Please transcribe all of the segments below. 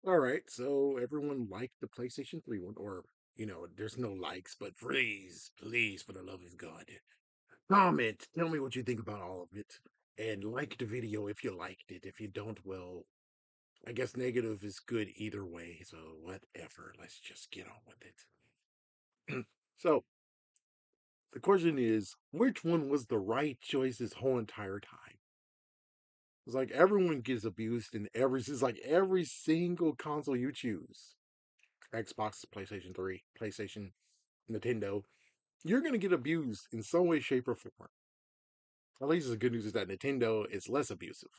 All right, so everyone liked the PlayStation 3 one, or, there's no likes, but please, for the love of God, comment. Tell me what you think about all of it. And like the video if you liked it. If you don't, well, I guess negative is good either way, so whatever. Let's just get on with it. So, the question is which one was the right choice this whole entire time? It's like everyone gets abused in it's like every single console you choose. Xbox, PlayStation 3, PlayStation, Nintendo, you're going to get abused in some way, shape, or form. At least the good news is that Nintendo is less abusive.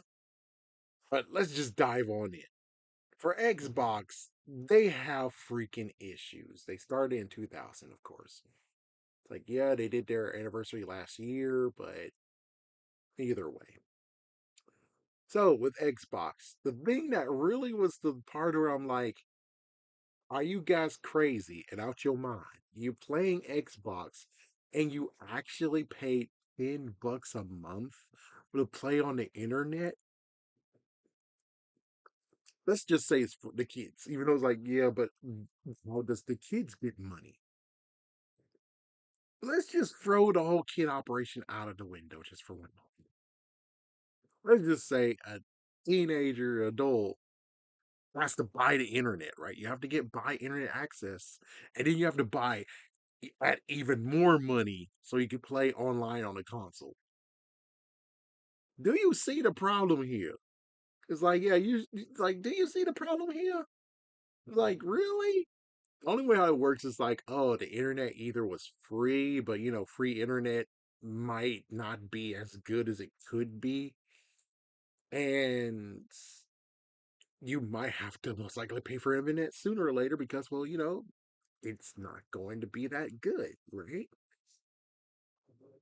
But let's just dive on in. For Xbox, they have freaking issues. They started in 2000, of course. It's like, yeah, they did their anniversary last year, but either way. So, with Xbox, the thing that really was the part where I'm like, are you guys crazy and out your mind? You playing Xbox and you actually paid $10 a month to play on the internet? Let's just say it's for the kids. Even though it's like, yeah, but how does the kids get money? Let's just throw the whole kid operation out of the window just for one moment. Let's just say a teenager, adult has to buy the internet, right? You have to get buy internet access, and then you have to buy at even more money so you can play online on the console. Do you see the problem here? It's like, yeah, it's like, do you see the problem here? Like, really? The only way how it works is like, oh, the internet either was free, but free internet might not be as good as it could be. And you might have to most likely pay for internet sooner or later because, well, it's not going to be that good, right?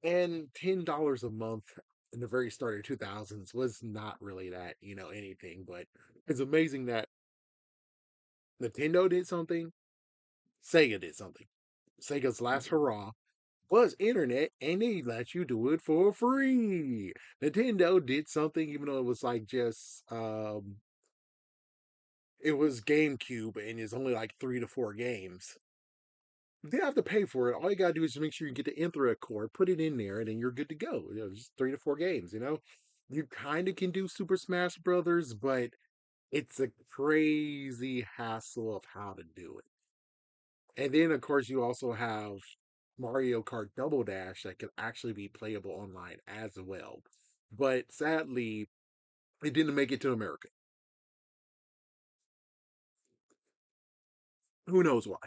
And $10 a month in the very start of 2000s was not really that, anything, but it's amazing that Nintendo did something, Sega did something. Sega's last hurrah was internet, and they let you do it for free. Nintendo did something, even though it was like just it was GameCube, and it's only like 3 to 4 games. You didn't have to pay for it. All you gotta do is make sure you get the Internet core, put it in there, and then you're good to go. Just 3 to 4 games. You kind of can do Super Smash Brothers, but it's a crazy hassle of how to do it. And then, of course, you also have Mario Kart Double Dash that could actually be playable online as well. But sadly, it didn't make it to America. Who knows why?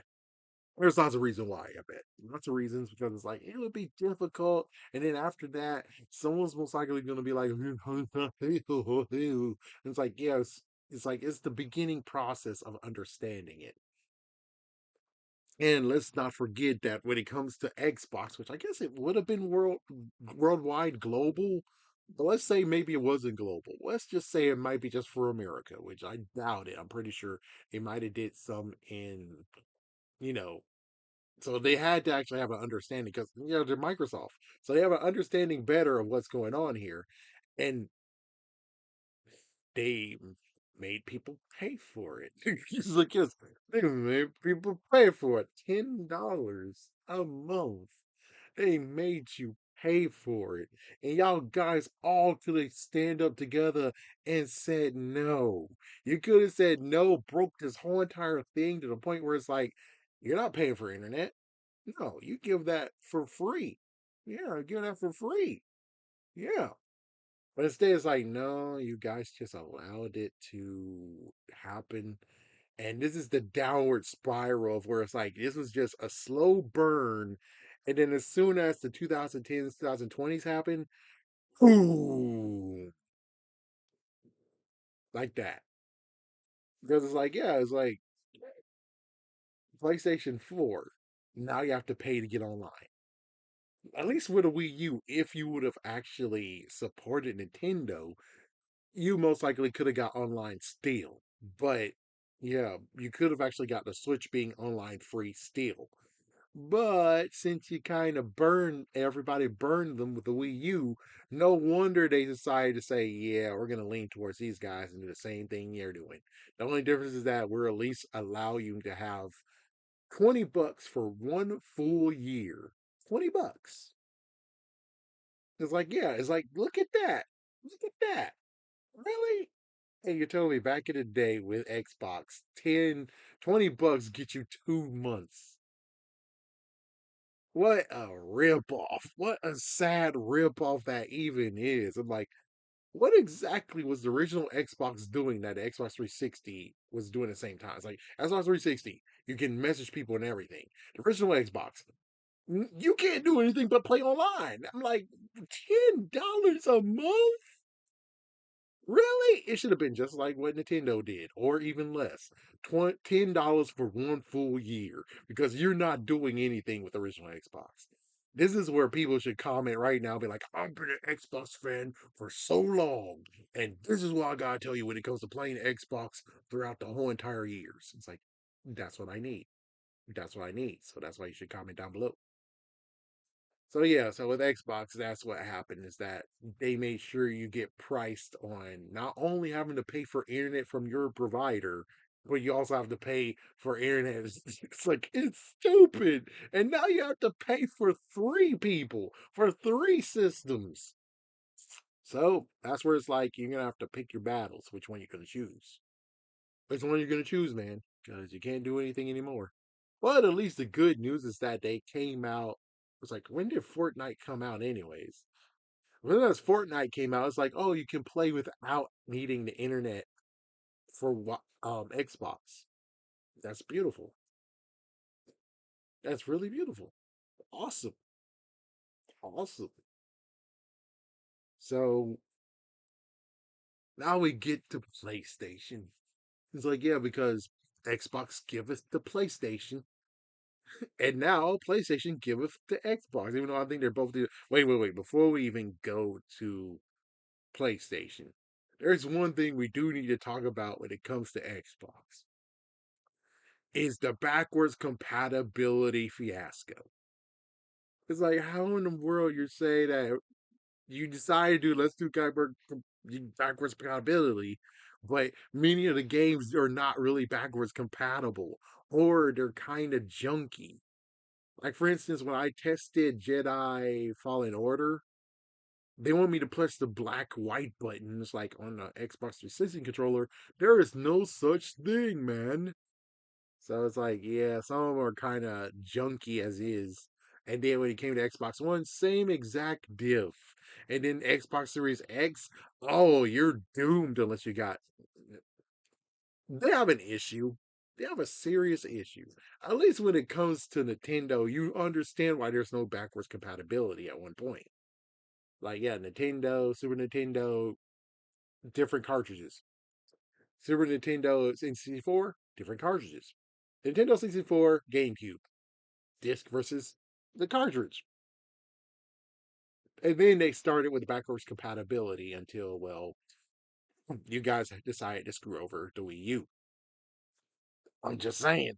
There's lots of reasons why, I bet. Lots of reasons because it's like it would be difficult. And then after that, someone's most likely gonna be like, it's like, yes, it's like it's the beginning process of understanding it. And let's not forget that when it comes to Xbox, which I guess it would have been worldwide global, but let's say maybe it wasn't global. Let's just say it might be just for America, which I doubt it. I'm pretty sure it might have did some in, you know, so they had to actually have an understanding because they're Microsoft, so they have an understanding better of what's going on here, and they made people pay for it. It's like, yes, they made people pay for it. $10 a month. They made you pay for it. And y'all guys all could have stand up together and said no. You could have said no, broke this whole entire thing to the point where it's like, you're not paying for internet. No, you give that for free. Yeah, give that for free. Yeah. But instead, it's like, no, you guys just allowed it to happen. And this is the downward spiral of where it's like, this was just a slow burn. And then as soon as the 2010s, 2020s happened, boom, like that. Because it's like, yeah, it's like PlayStation 4. Now you have to pay to get online. At least with a Wii U, if you would have actually supported Nintendo, you most likely could have got online still. But yeah, you could have actually got the Switch being online free still. But since you kind of everybody burned them with the Wii U, no wonder they decided to say, yeah, we're going to lean towards these guys and do the same thing you're doing. The only difference is that we're at least allow you to have $20 for one full year. $20. It's like, yeah, it's like, look at that. Look at that. Really? Hey, you're telling me back in the day with Xbox, 10, $20 get you 2 months. What a ripoff. What a sad ripoff that even is. I'm like, what exactly was the original Xbox doing that the Xbox 360 was doing at the same time? It's like Xbox 360, you can message people and everything. The original Xbox, you can't do anything but play online. I'm like, $10 a month? Really? It should have been just like what Nintendo did, or even less. $10 for one full year because you're not doing anything with the original Xbox. This is where people should comment right now, be like, I've been an Xbox fan for so long, and this is what I gotta tell you when it comes to playing Xbox throughout the whole entire years. It's like, that's what I need. That's what I need. So that's why you should comment down below. So yeah, so with Xbox, that's what happened is that they made sure you get priced on not only having to pay for internet from your provider, but you also have to pay for internet. It's like it's stupid. And now you have to pay for three people for three systems. So that's where it's like you're gonna have to pick your battles, which one you're gonna choose. Which one you're gonna choose, man, because you can't do anything anymore. But at least the good news is that they came out. It's like, when did Fortnite come out, anyways? When this Fortnite came out, it's like, oh, you can play without needing the internet for Xbox. That's beautiful. That's really beautiful. Awesome. Awesome. So now we get to PlayStation. It's like, yeah, because Xbox giveth the PlayStation, and now PlayStation giveth the Xbox, even though I think they're both the. Wait. Before we even go to PlayStation, there's one thing we do need to talk about when it comes to Xbox is the backwards compatibility fiasco. It's like, how in the world you say that you decided to do, let's do backwards compatibility, but many of the games are not really backwards compatible, or they're kind of junky. Like, for instance, when I tested Jedi Fallen Order, they want me to press the black white buttons like on the Xbox 360 controller. There is no such thing, man. So it's like, yeah, some of them are kind of junky as is. And then when it came to Xbox One, same exact diff. And then Xbox Series X, oh, you're doomed unless you got. They have an issue. They have a serious issue. At least when it comes to Nintendo, you understand why there's no backwards compatibility at one point. Like, yeah, Nintendo, Super Nintendo, different cartridges. Super Nintendo 64, different cartridges. Nintendo 64, GameCube, disc versus the cartridge. And then they started with backwards compatibility until, well, you guys decided to screw over the Wii U. I'm just saying.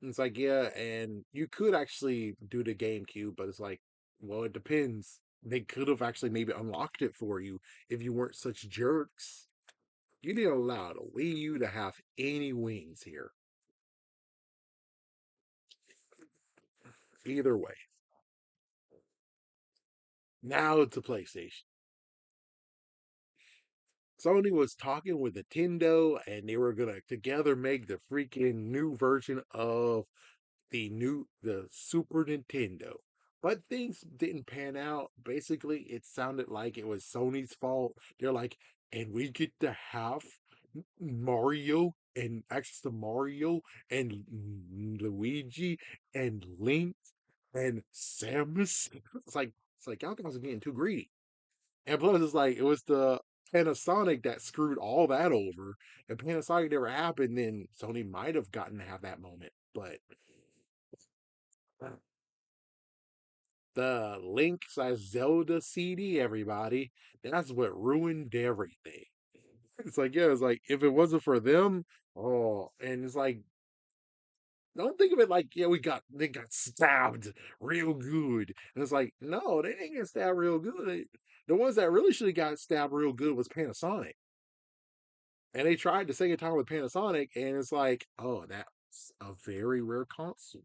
It's like, yeah, and you could actually do the GameCube, but it's like, well, it depends. They could have actually maybe unlocked it for you if you weren't such jerks. You didn't allow the Wii U to have any wings here. Either way. Now it's a PlayStation. Sony was talking with Nintendo and they were gonna together make the freaking new version of the Super Nintendo. But things didn't pan out. Basically, it sounded like it was Sony's fault. They're like, and we get to have Mario and access to Mario and Luigi and Link and Samus. It's like y'all guys are getting too greedy. And plus, it's like it was the Panasonic that screwed all that over. If Panasonic never happened, then Sony might have gotten to have that moment. But the Link slash Zelda CD, everybody, that's what ruined everything. It's like, yeah, it's like if it wasn't for them, oh, and it's like Don't think of it like, yeah, they got stabbed real good. And it's like, no, they didn't get stabbed real good. The ones that really should have got stabbed real good was Panasonic. And they tried the second time with Panasonic, and it's like, oh, that's a very rare console.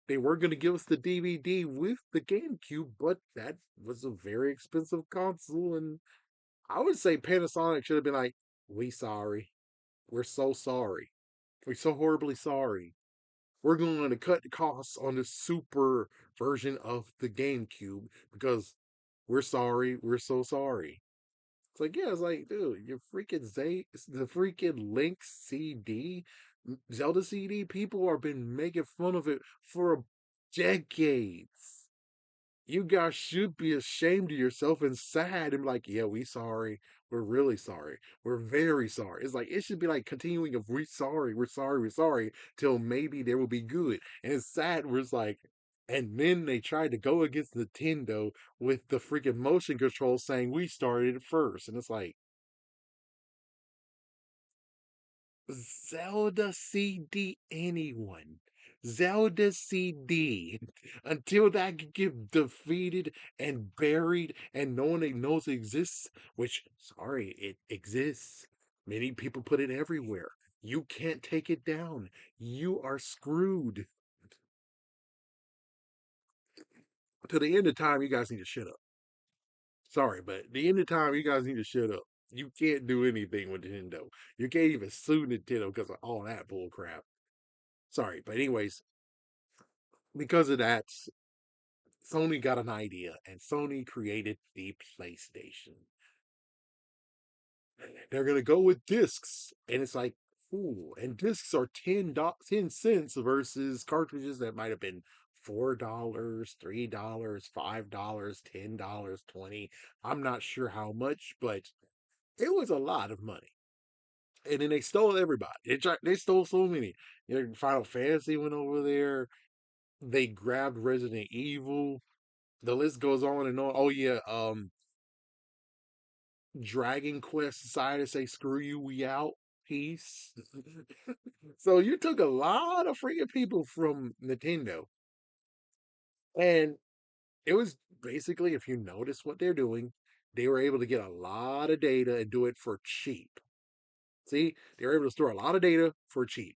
They were going to give us the DVD with the GameCube, but that was a very expensive console. And I would say Panasonic should have been like, we sorry. We're so sorry. We're so horribly sorry. We're going to cut the costs on the super version of the GameCube because we're sorry. We're so sorry. It's like, yeah, it's like, dude, your freaking the freaking Link CD, Zelda CD, people have been making fun of it for decades. You guys should be ashamed of yourself and sad and be like, yeah, we sorry. We're really sorry. We're very sorry. It's like, it should be like continuing of we sorry, we're sorry, we're sorry, till maybe there will be good. And it's sad where it's like, and then they tried to go against Nintendo with the freaking motion control saying we started it first. And it's like, Zelda CD anyone. Zelda CD. Until that could get defeated and buried and no one even knows it exists, which, sorry, it exists. Many people put it everywhere. You can't take it down. You are screwed. To the end of time, you guys need to shut up. Sorry, but the end of time, you guys need to shut up. You can't do anything with Nintendo. You can't even sue Nintendo because of all that bull crap. Sorry, but anyways, because of that, Sony got an idea and Sony created the PlayStation. They're gonna go with discs, and it's like, ooh, and discs are 10 cents versus cartridges that might have been $4, $3, $5, $10, 20. I'm not sure how much, but it was a lot of money. And then they stole everybody. They stole so many. Final Fantasy went over there. They grabbed Resident Evil. The list goes on and on. Oh yeah, Dragon Quest decided to say screw you, we out. Peace. So you took a lot of freaking people from Nintendo. And it was basically, if you notice what they're doing, they were able to get a lot of data and do it for cheap. See, they were able to store a lot of data for cheap.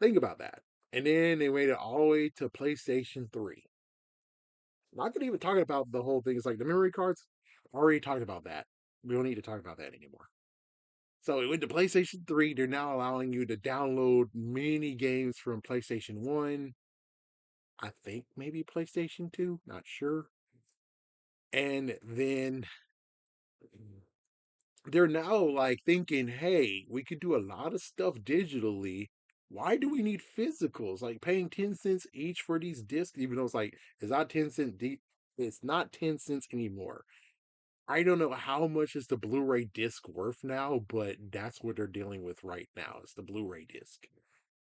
Think about that. And then they made it all the way to PlayStation 3. Not gonna even talk about the whole thing. It's like the memory cards. Already talked about that. We don't need to talk about that anymore. So it went to PlayStation 3. They're now allowing you to download mini games from PlayStation 1. I think maybe PlayStation 2, not sure. And then they're now like thinking, hey, we could do a lot of stuff digitally. Why do we need physicals? Like paying 10 cents each for these discs, even though it's like, it's not 10 cent deep. It's not 10 cents anymore. I don't know how much is the Blu-ray disc worth now, but that's what they're dealing with right now. It's the Blu-ray disc,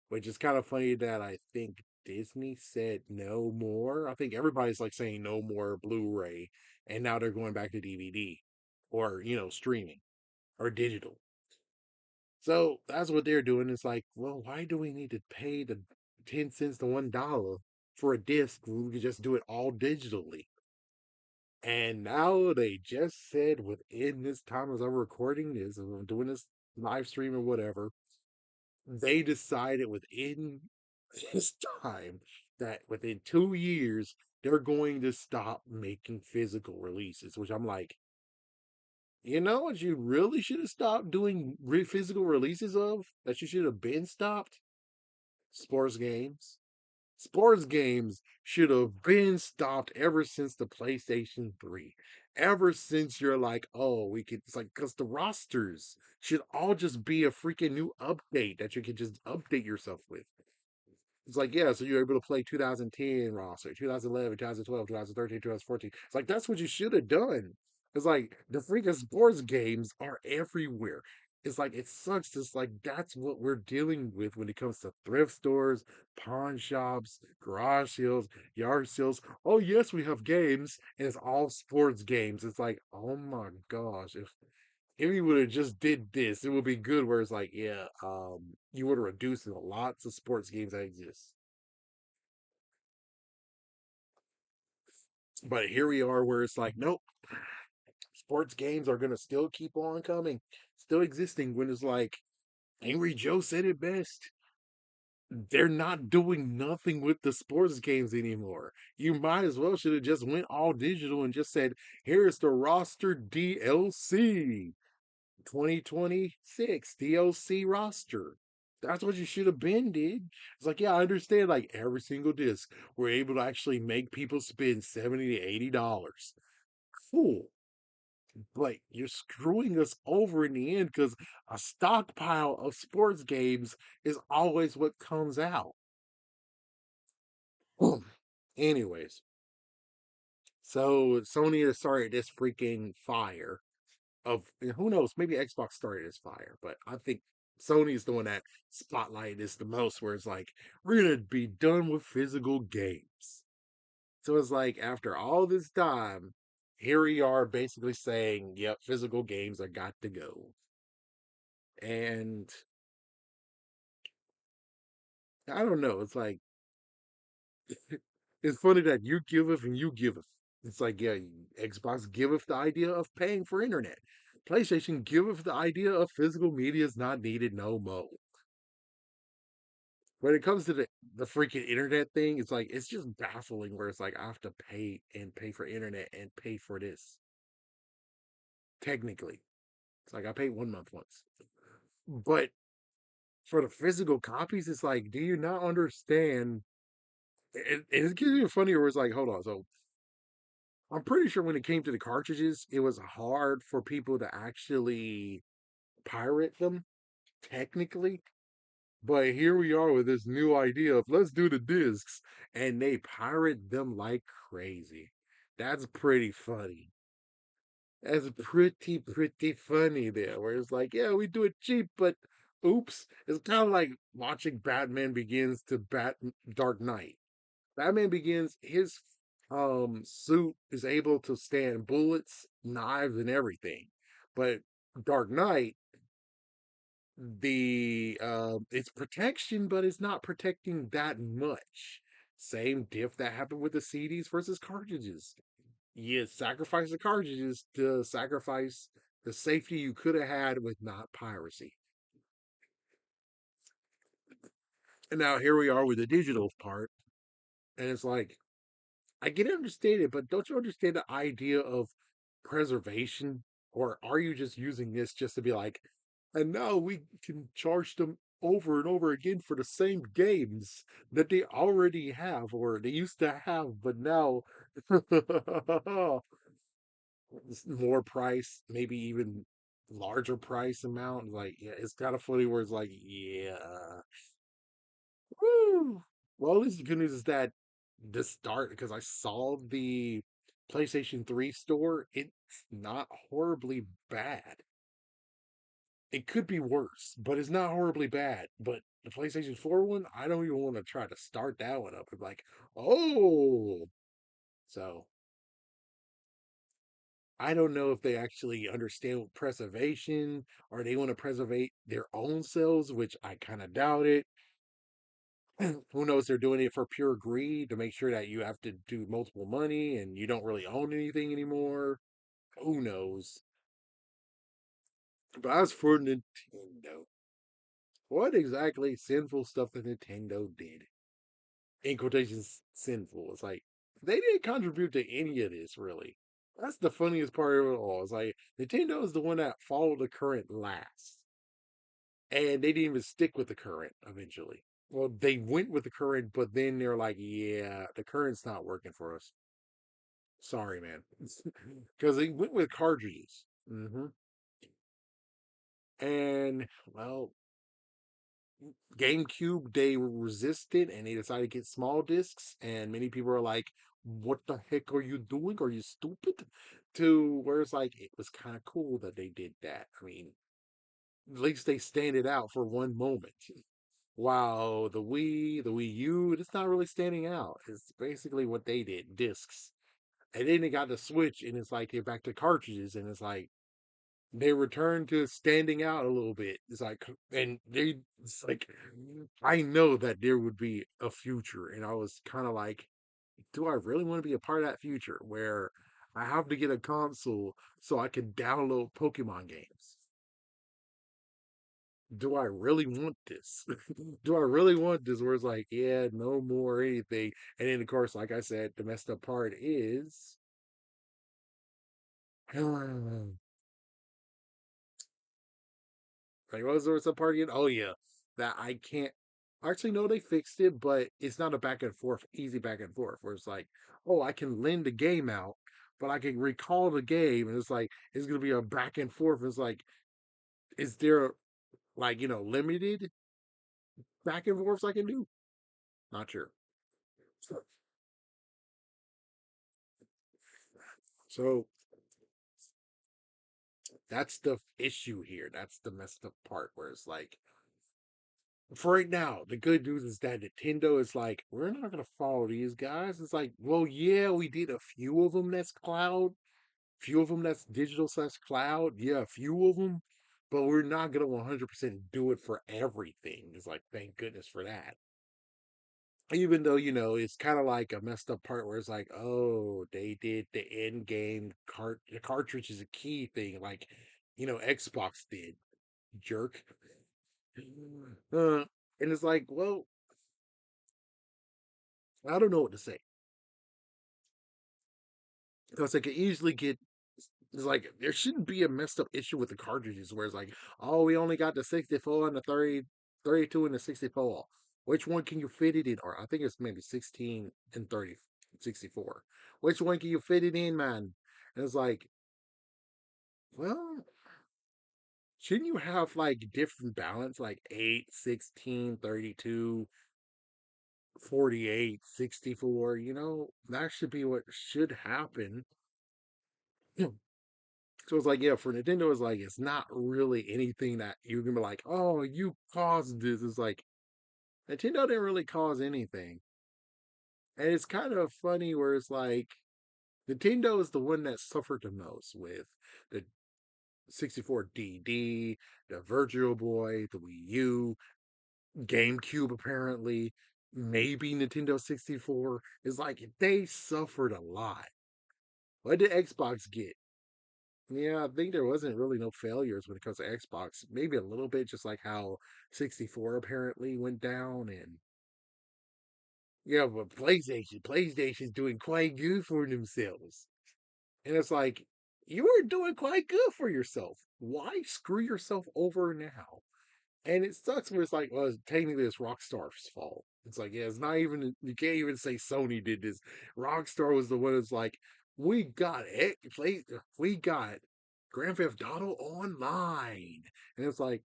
which is kind of funny that I think Disney said no more. I think everybody's like saying no more Blu-ray, and now they're going back to DVD or streaming or digital. So that's what they're doing. It's like, well, why do we need to pay the 10 cents to $1 for a disc when we could just do it all digitally? And now they just said within this time as I'm recording this, as I'm doing this live stream or whatever, they decided within this time that within 2 years, they're going to stop making physical releases, which I'm like, you know what you really should have stopped doing physical releases of? That you should have been stopped? Sports games. Sports games should have been stopped ever since the PlayStation 3. Ever since you're like, oh, we could, it's like, because the rosters should all just be a freaking new update that you can just update yourself with. It's like, yeah, so you're able to play 2010 roster, 2011, 2012, 2013, 2014. It's like, that's what you should have done. It's like, the freaking sports games are everywhere. It's like, it sucks. It's like, that's what we're dealing with when it comes to thrift stores, pawn shops, garage sales, yard sales. Oh, yes, we have games, and it's all sports games. It's like, oh my gosh. if you would have just did this, it would be good. Where it's like, yeah, you would have reduced the lots of sports games that exist. But here we are, where it's like, nope, sports games are gonna still keep on coming, still existing. When it's like Angry Joe said it best. They're not doing nothing with the sports games anymore. You might as well should have just went all digital and just said, "Here's the roster DLC 2026 DLC roster." That's what you should have been did. It's like, yeah, I understand. Like every single disc, we're able to actually make people spend $70 to $80. Cool, but you're screwing us over in the end because a stockpile of sports games is always what comes out. Anyways, so Sony has started this freaking fire of who knows, maybe Xbox started this fire, but I think Sony's the one that spotlighted this the most, where it's like, we're gonna be done with physical games. So it's like after all this time, here we are basically saying, yep, physical games are got to go. And I don't know, it's like it's funny that you giveth and you giveth. It's like, yeah, Xbox giveth the idea of paying for internet. PlayStation giveth the idea of physical media is not needed no more. When it comes to the freaking internet thing, it's like it's just baffling where it's like I have to pay and pay for internet and pay for this. Technically. It's like I paid 1 month once. But for the physical copies, it's like, do you not understand? It gets even funnier where it's like, hold on, so I'm pretty sure when it came to the cartridges, it was hard for people to actually pirate them, technically. But here we are with this new idea of let's do the discs, and they pirate them like crazy. That's pretty funny. That's pretty funny there, where it's like, yeah, we do it cheap, but oops. It's kind of like watching Batman Begins to Dark Knight. Batman Begins, his suit is able to stand bullets, knives, and everything. But Dark Knight, the it's protection, but it's not protecting that much. Same diff that happened with the CDs versus cartridges. You sacrifice the cartridges to sacrifice the safety you could have had with not piracy. And now here we are with the digital part, and it's like, I get it, understand it, but don't you understand the idea of preservation? Or are you just using this just to be like, and now we can charge them over and over again for the same games that they already have or they used to have, but now more price, maybe even larger price amount. Like, yeah, it's kind of funny where it's like, yeah, woo. Well, at least the good news is that the start, because I saw the PlayStation 3 store, it's not horribly bad. It could be worse, but it's not horribly bad. But the PlayStation 4 one, I don't even want to try to start that one up. I'm like, oh, so I don't know if they actually understand preservation or they want to preserve their own selves, which I kind of doubt it. Who knows? They're doing it for pure greed to make sure that you have to do multiple money and you don't really own anything anymore. Who knows? But as for Nintendo, what exactly sinful stuff that Nintendo did? In quotations, sinful. It's like they didn't contribute to any of this really. That's the funniest part of it all. It's like Nintendo is the one that followed the current last, and they didn't even stick with the current eventually. Well, they went with the current, but then they're like, "Yeah, the current's not working for us. Sorry, man," because they went with cartridges. And well, GameCube, they resisted and they decided to get small discs. And many people are like, what the heck are you doing? Are you stupid? To where it's like, it was kind of cool that they did that. I mean, at least they stand it out for one moment. Wow, the Wii U, it's not really standing out. It's basically what they did, discs. And then they got the Switch, and it's like they're back to cartridges, and it's like, they return to standing out a little bit. It's like, and it's like, I know that there would be a future, and I was kind of like, do I really want to be a part of that future where I have to get a console so I can download Pokemon games? Do I really want this? Do I really want this? Where it's like, yeah, no more anything. And then, of course, like I said, the messed up part is, like, what was the messed up part again? Oh, yeah, that I can't. Actually, no, they fixed it, but it's not a back and forth, easy back and forth, where it's like, oh, I can lend the game out, but I can recall the game, and it's like, it's going to be a back and forth. It's like, is there, like, limited back and forths I can do? Not sure. So, so that's the issue here. That's the messed up part where it's like, for right now, the good news is that Nintendo is like, we're not going to follow these guys. It's like, well, yeah, we did a few of them that's cloud, few of them that's digital slash cloud. Yeah, a few of them, but we're not going to 100% do it for everything. It's like, thank goodness for that. Even though, it's kind of like a messed up part where it's like, oh, they did the end game the cartridge is a key thing, like, Xbox did, jerk. And it's like, well, I don't know what to say because I could easily get. It's like there shouldn't be a messed up issue with the cartridges where it's like, oh, we only got the 64 and the 30, 32 and the 64. Which one can you fit it in? Or I think it's maybe 16 and 30, 64. Which one can you fit it in, man? And it's like, well, shouldn't you have like different balance, like 8, 16, 32, 48, 64? That should be what should happen. So it's like, yeah, for Nintendo, it's like it's not really anything that you can be like, oh, you caused this. It's like Nintendo didn't really cause anything. And it's kind of funny where it's like Nintendo is the one that suffered the most with the 64DD, the Virtual Boy, the Wii U, GameCube apparently, maybe Nintendo 64. It's like they suffered a lot. What did Xbox get? Yeah, I think there wasn't really no failures when it comes to Xbox. Maybe a little bit, just like how 64 apparently went down. And yeah, but PlayStation's doing quite good for themselves. And it's like, you were doing quite good for yourself. Why screw yourself over now? And it sucks when it's like, well, technically it's Rockstar's fault. It's like, yeah, it's not even, you can't even say Sony did this. Rockstar was the one that's like, we got it, we got Grand Theft Auto Online. And it's like,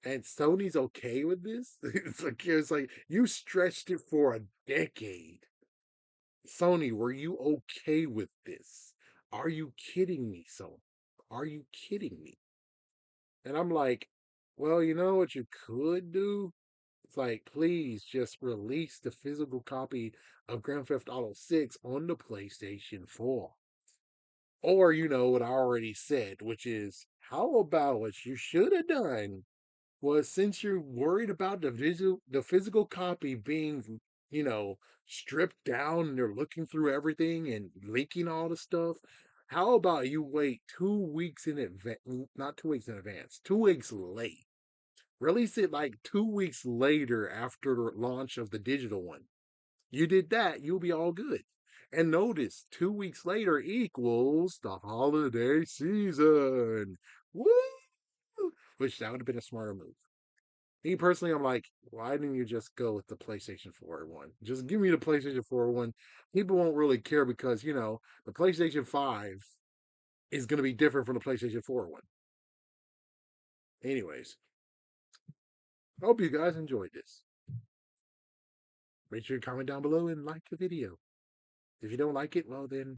and Sony's okay with this? It's like you stretched it for a decade. Sony, were you okay with this? Are you kidding me, Sony? Are you kidding me? And I'm like, well, you know what you could do? It's like, please just release the physical copy of Grand Theft Auto 6 on the PlayStation 4. Or, what I already said, which is, how about what you should have done was since you're worried about the physical copy being, you know, stripped down and they're looking through everything and leaking all the stuff, how about you wait 2 weeks in advance, not 2 weeks in advance, 2 weeks late. Release it like 2 weeks later after the launch of the digital one. You did that, you'll be all good. And notice 2 weeks later equals the holiday season. Woo! Which that would have been a smarter move. Me personally, I'm like, why didn't you just go with the PlayStation 4 one? Just give me the PlayStation 4 one. People won't really care because, the PlayStation 5 is going to be different from the PlayStation 4 one. Anyways, hope you guys enjoyed this. Make sure you comment down below and like the video. If you don't like it, well, then